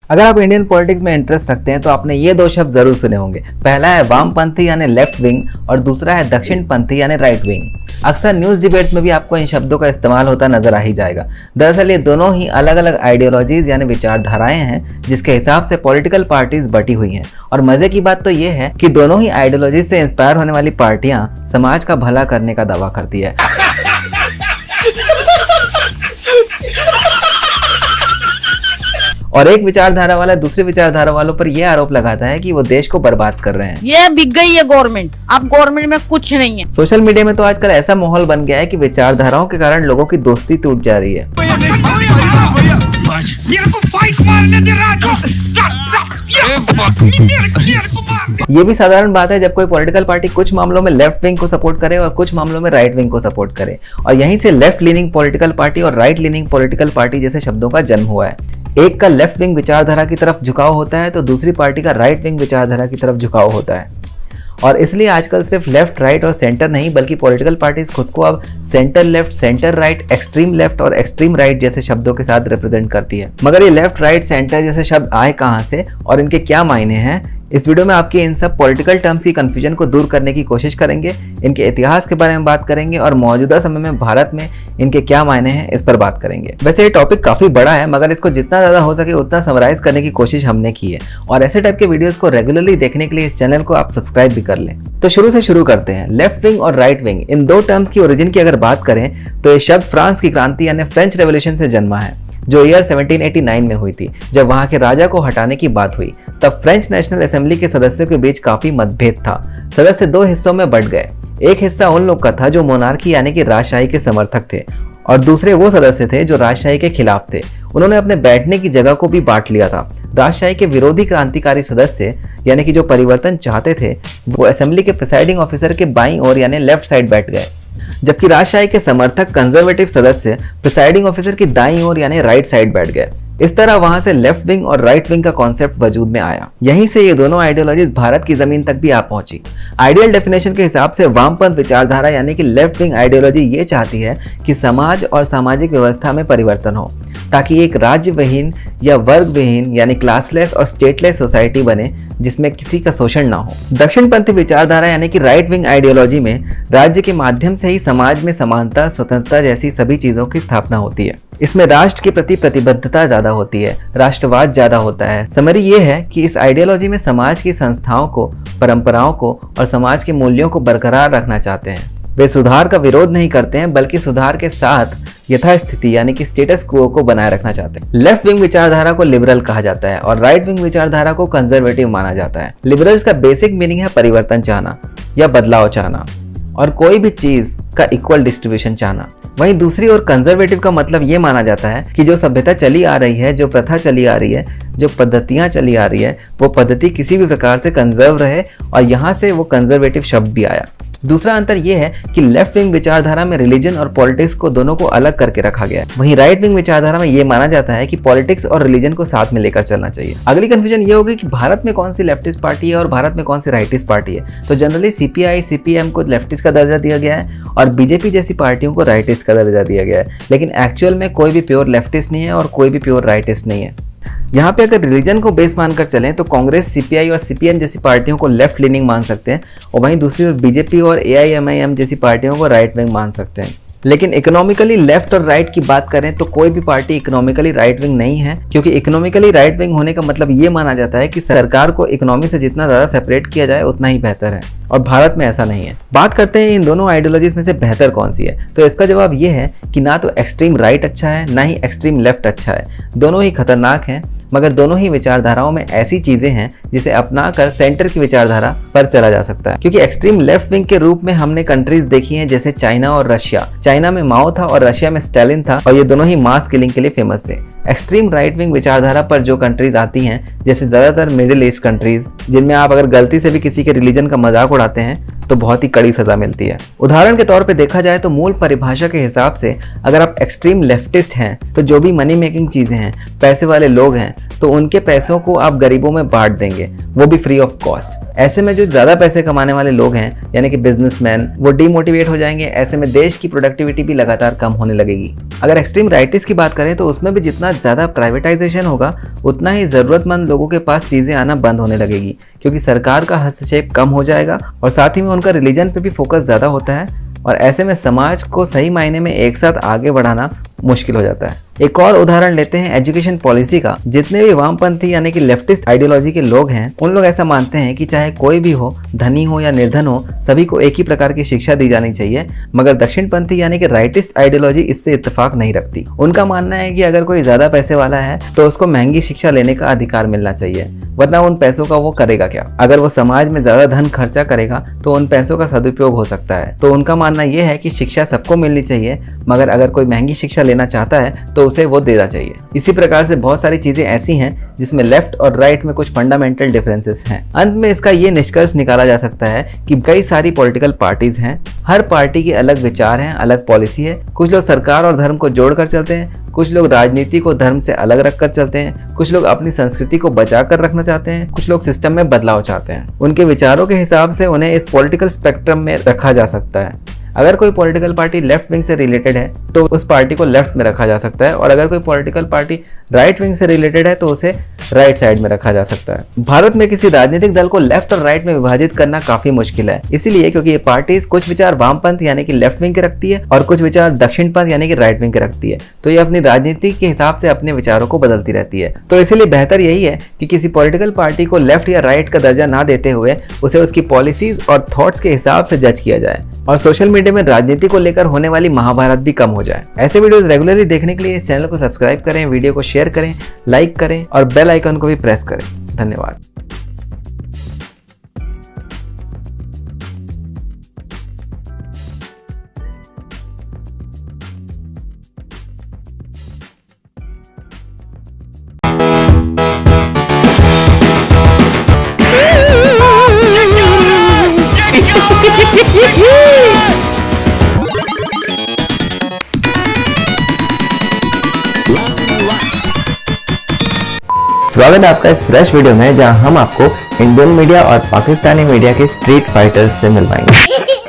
अगर आप Indian politics में इंटरेस्ट रखते हैं तो आपने ये दो शब्द जरूर सुने होंगे। पहला है वामपंथी यानी लेफ्ट विंग और दूसरा है दक्षिणपंथी यानी राइट विंग। अक्सर न्यूज़ डिबेट्स में भी आपको इन शब्दों का इस्तेमाल होता नजर आ ही जाएगा। दरअसल ये दोनों ही अलग अलग आइडियोलॉजीज यानी विचारधाराएं हैं जिसके हिसाब से पॉलिटिकल पार्टीज बटी हुई हैं। और मजे की बात तो ये है कि दोनों ही आइडियोलॉजीज से इंस्पायर होने वाली पार्टियां समाज का भला करने का दावा करती है। और एक विचारधारा वाला दूसरी विचारधारा वालों पर यह आरोप लगाता है कि वो देश को बर्बाद कर रहे हैं। ये बिक गई है गवर्नमेंट, अब गवर्नमेंट में कुछ नहीं है। सोशल मीडिया में तो आजकल ऐसा माहौल बन गया है कि विचारधाराओं के कारण लोगों की दोस्ती टूट जा रही है। ये भी साधारण बात है जब कोई पॉलिटिकल पार्टी कुछ मामलों में लेफ्ट विंग को सपोर्ट करे और कुछ मामलों में राइट विंग को सपोर्ट करे, और यहीं से लेफ्ट लीनिंग पॉलिटिकल पार्टी और राइट लीनिंग पॉलिटिकल पार्टी जैसे शब्दों का जन्म हुआ है। एक का लेफ्ट विंग विचारधारा की तरफ झुकाव होता है तो दूसरी पार्टी का राइट विंग विचारधारा की तरफ झुकाव होता है। और इसलिए आजकल सिर्फ लेफ्ट, राइट और सेंटर नहीं बल्कि पॉलिटिकल पार्टीज खुद को अब centre left, centre right, extreme left और एक्सट्रीम राइट जैसे शब्दों के साथ रिप्रेजेंट करती है। मगर ये लेफ्ट, राइट, सेंटर जैसे शब्द आए कहाँ से और इनके क्या मायने हैं, इस वीडियो में आपके इन सब पॉलिटिकल टर्म्स की कंफ्यूजन को दूर करने की कोशिश करेंगे, इनके इतिहास के बारे में बात करेंगे और मौजूदा समय में भारत में इनके क्या मायने हैं इस पर बात करेंगे। वैसे ये टॉपिक काफी बड़ा है मगर इसको जितना ज्यादा हो सके उतना समराइज करने की कोशिश हमने की है। और ऐसे टाइप के वीडियोस को रेगुलरली देखने के लिए इस चैनल को आप सब्सक्राइब भी कर लें। तो शुरू करते हैं। लेफ्ट विंग और राइट विंग, इन दो टर्म्स की ओरिजिन की अगर बात करें तो ये शब्द फ्रांस की क्रांति यानी फ्रेंच रेवोल्यूशन से जन्मा है जो ईयर 1789 में हुई थी। जब वहां के राजा को हटाने की बात हुई तब फ्रेंच नेशनल असेंबली के सदस्यों के बीच काफी मतभेद था। सदस्य दो हिस्सों में बंट गए। एक हिस्सा उन लोग का था जो मोनार्की यानी कि राजशाही के समर्थक थे और दूसरे वो सदस्य थे जो राजशाही के खिलाफ थे। उन्होंने अपने बैठने की जगह को भी बांट लिया था। राजशाही के विरोधी क्रांतिकारी सदस्य यानी कि जो परिवर्तन चाहते थे वो असेंबली के प्रिसाइडिंग ऑफिसर के बाईं ओर यानी लेफ्ट साइड बैठ गए, जबकि राजशाही के समर्थक कंजर्वेटिव सदस्य प्रिसाइडिंग ऑफिसर की दाईं ओर यानी राइट साइड बैठ गए। इस तरह वहां से लेफ्ट विंग और राइट विंग का कॉन्सेप्ट वजूद में आया। यहीं से ये दोनों आइडियोलॉजीज भारत की जमीन तक भी आ पहुंची। आइडियल डेफिनेशन के हिसाब से वामपंथ विचारधारा यानी कि लेफ्ट विंग आइडियोलॉजी ये चाहती है कि समाज और सामाजिक व्यवस्था में परिवर्तन हो ताकि एक राज्य विहीन या वर्ग विहीन यानी क्लासलेस और स्टेटलेस सोसाइटी बने जिसमें किसी का शोषण ना हो। दक्षिणपंथी विचारधारा यानी कि राइट विंग आइडियोलॉजी में राज्य के माध्यम से ही समाज में समानता, स्वतंत्रता जैसी सभी चीजों की स्थापना होती है। इसमें राष्ट्र के प्रति प्रतिबद्धता ज्यादा होती है, राष्ट्रवाद ज्यादा होता है। समरी ये है कि इस आइडियोलॉजी में समाज की संस्थाओं को, परंपराओं को और समाज के मूल्यों को बरकरार रखना चाहते हैं। वे सुधार का विरोध नहीं करते हैं बल्कि सुधार के साथ यथास्थिति यानी कि स्टेटस क्वो को बनाए रखना चाहते हैं। लेफ्ट विंग विचारधारा को लिबरल कहा जाता है और राइट विंग विचारधारा को कंजर्वेटिव माना जाता है। लिबरल्स का बेसिक मीनिंग है परिवर्तन चाहना या बदलाव चाहना और कोई भी चीज का इक्वल डिस्ट्रीब्यूशन चाहना। वहीं दूसरी ओर कंजर्वेटिव का मतलब ये माना जाता है कि जो सभ्यता चली आ रही है, जो प्रथा चली आ रही है, जो पद्धतियां चली आ रही है, वो पद्धति किसी भी प्रकार से कंजर्व रहे और यहाँ से वो कंजर्वेटिव शब्द भी आया। दूसरा अंतर यह है कि लेफ्ट विंग विचारधारा में रिलीजन और पॉलिटिक्स को दोनों को अलग करके रखा गया है। वहीं राइट विंग विचारधारा में यह माना जाता है कि पॉलिटिक्स और रिलीजन को साथ में लेकर चलना चाहिए। अगली कंफ्यूजन ये होगी कि भारत में कौन सी लेफ्टिस्ट पार्टी है और भारत में कौन सी राइटिस्ट पार्टी है। तो जनरली सीपीआई, सीपीएम को लेफ्टिस्ट का दर्जा दिया गया है और बीजेपी जैसी पार्टियों को राइटिस्ट का दर्जा दिया गया है, लेकिन एक्चुअल में कोई भी प्योर लेफ्टिस्ट नहीं है और कोई भी प्योर राइटिस्ट नहीं है। यहाँ पे अगर रिलीजन को बेस मानकर चलें तो कांग्रेस, सीपीआई और सीपीएम जैसी पार्टियों को लेफ्ट लीनिंग मान सकते हैं और वहीं दूसरी ओर बीजेपी और एआईएमआईएम जैसी पार्टियों को राइट विंग मान सकते हैं। लेकिन इकोनॉमिकली लेफ्ट और राइट की बात करें तो कोई भी पार्टी इकोनॉमिकली राइट विंग नहीं है, क्योंकि इकोनॉमिकली राइट विंग होने का मतलब ये माना जाता है कि सरकार को इकोनॉमी से जितना ज्यादा सेपरेट किया जाए उतना ही बेहतर है और भारत में ऐसा नहीं है। बात करते हैं इन दोनों आइडियोलॉजीज में से बेहतर कौन सी है, तो इसका जवाब ये है कि ना तो एक्सट्रीम राइट अच्छा है ना ही एक्सट्रीम लेफ्ट अच्छा है। दोनों ही खतरनाक हैं मगर दोनों ही विचारधाराओं में ऐसी चीजें हैं जिसे अपनाकर सेंटर की विचारधारा पर चला जा सकता है। क्योंकि एक्सट्रीम लेफ्ट विंग के रूप में हमने कंट्रीज देखी हैं जैसे चाइना और रशिया। चाइना में माओ था और रशिया में स्टालिन था और ये दोनों ही मास किलिंग के लिए फेमस थे। एक्सट्रीम राइट विंग विचारधारा पर जो कंट्रीज आती हैं जैसे ज्यादातर मिडिल ईस्ट कंट्रीज, जिनमें आप अगर गलती से भी किसी के रिलीजन का मजाक उड़ाते हैं तो बहुत ही कड़ी सजा मिलती है। उदाहरण के तौर पे देखा जाए तो मूल परिभाषा के हिसाब से अगर आप एक्सट्रीम लेफ्टिस्ट हैं तो जो भी मनी मेकिंग चीजें हैं, पैसे वाले लोग हैं, तो उनके पैसों को आप गरीबों में बांट देंगे, वो भी फ्री ऑफ कॉस्ट। ऐसे में जो ज्यादा पैसे कमाने वाले लोग हैं यानी कि बिजनेसमैन, वो डीमोटिवेट हो जाएंगे। ऐसे में देश की प्रोडक्टिविटी भी लगातार कम होने लगेगी। अगर एक्सट्रीम राइटिस्ट की बात करें तो उसमें भी जितना ज्यादा प्राइवेटाइजेशन होगा उतना ही जरूरतमंद लोगों के पास चीजें आना बंद होने लगेगी, क्योंकि सरकार का हस्तक्षेप कम हो जाएगा और साथ ही में उनका रिलीजन पे भी फोकस ज्यादा होता है और ऐसे में समाज को सही मायने में एक साथ आगे बढ़ाना मुश्किल हो जाता है। एक और उदाहरण लेते हैं एजुकेशन पॉलिसी का। जितने भी वामपंथी यानी कि लेफ्टिस्ट आइडियोलॉजी के लोग हैं, उन लोग ऐसा मानते हैं कि चाहे कोई भी हो, धनी हो या निर्धन हो, सभी को एक ही प्रकार की शिक्षा दी जानी चाहिए। मगर दक्षिणपंथी यानी कि राइटिस्ट आइडियोलॉजी इससे इत्तेफाक नहीं रखती। उनका मानना है कि अगर कोई ज्यादा पैसे वाला है तो उसको महंगी शिक्षा लेने का अधिकार मिलना चाहिए, वरना उन पैसों का वो करेगा क्या? अगर वो समाज में ज्यादा धन खर्चा करेगा तो उन पैसों का सदुपयोग हो सकता है। तो उनका मानना यह है कि शिक्षा सबको मिलनी चाहिए, मगर अगर कोई महंगी शिक्षा लेना चाहता है तो उसे वो देना चाहिए। इसी प्रकार से बहुत सारी चीजें ऐसी हैं जिसमें लेफ्ट और राइट में कुछ फंडामेंटल डिफरेंसेस हैं। अंत में इसका ये निष्कर्ष निकाला जा सकता है कि कई सारी पॉलिटिकल पार्टीज हैं, हर पार्टी के अलग विचार हैं, अलग पॉलिसी है। कुछ लोग सरकार और धर्म को जोड़कर चलते हैं, कुछ लोग राजनीति को धर्म से अलग रखकर चलते हैं, कुछ लोग अपनी संस्कृति को बचा कर रखना चाहते हैं, कुछ लोग सिस्टम में बदलाव चाहते हैं। उनके विचारों के हिसाब से उन्हें इस पॉलिटिकल स्पेक्ट्रम में रखा जा सकता है। अगर कोई पॉलिटिकल पार्टी लेफ्ट विंग से रिलेटेड है तो उस पार्टी को लेफ्ट में रखा जा सकता है, और अगर कोई पॉलिटिकल पार्टी राइट विंग से रिलेटेड है तो उसे राइट साइड में रखा जा सकता है। भारत में किसी राजनीतिक दल को लेफ्ट और राइट में विभाजित करना काफी मुश्किल है, इसीलिए क्योंकि ये पार्टीज कुछ विचार वामपंथ यानी कि लेफ्ट विंग के रखती है और कुछ विचार दक्षिणपंथ यानी कि राइट विंग के रखती है। तो ये अपनी राजनीति के हिसाब से अपने विचारों को बदलती रहती है। तो इसीलिए बेहतर यही है कि किसी पॉलिटिकल पार्टी को लेफ्ट या राइट का दर्जा ना देते हुए उसे उसकी पॉलिसीज और थॉट्स के हिसाब से जज किया जाए और सोशल मीडिया में राजनीति को लेकर होने वाली महाभारत भी कम हो जाए। ऐसे वीडियोस रेगुलरली देखने के लिए इस चैनल को सब्सक्राइब करें, वीडियो को शेयर करें, लाइक करें और बेल आइकन को भी प्रेस करें। धन्यवाद। स्वागत है आपका इस फ्रेश वीडियो में, जहां हम आपको इंडियन मीडिया और पाकिस्तानी मीडिया के स्ट्रीट फाइटर्स से मिलवाएंगे।